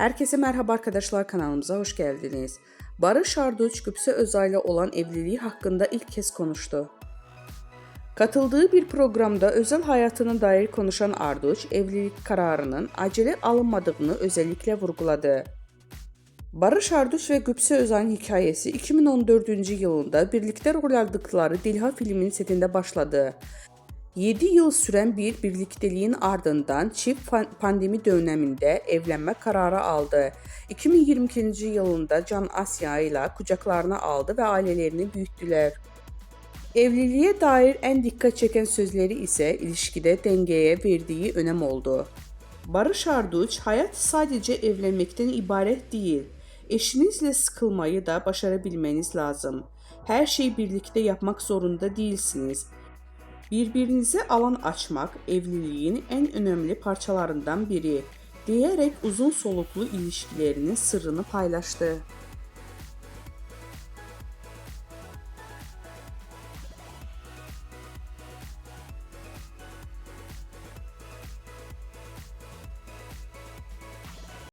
Herkese merhaba arkadaşlar, kanalımıza hoş geldiniz. Barış Arduç, Gübse Özay'la olan evliliği hakkında ilk kez konuştu. Katıldığı bir programda özel hayatına dair konuşan Arduç, evlilik kararının acele alınmadığını özellikle vurguladı. Barış Arduç ve Gübse Özay'ın hikayesi 2014 yılında birlikte rol aldıkları Dilha filminin setinde başladı. 7 yıl süren bir birlikteliğin ardından çift pandemi döneminde evlenme kararı aldı. 2022 yılında Can Asya ile kucaklarına aldı ve ailelerini büyüttüler. Evliliğe dair en dikkat çeken sözleri ise ilişkide dengeye verdiği önem oldu. Barış Arduç, hayat sadece evlenmekten ibaret değil. Eşinizle sıkılmayı da başarabilmeniz lazım. Her şeyi birlikte yapmak zorunda değilsiniz. Birbirinize alan açmak evliliğin en önemli parçalarından biri diyerek uzun soluklu ilişkilerinin sırrını paylaştı.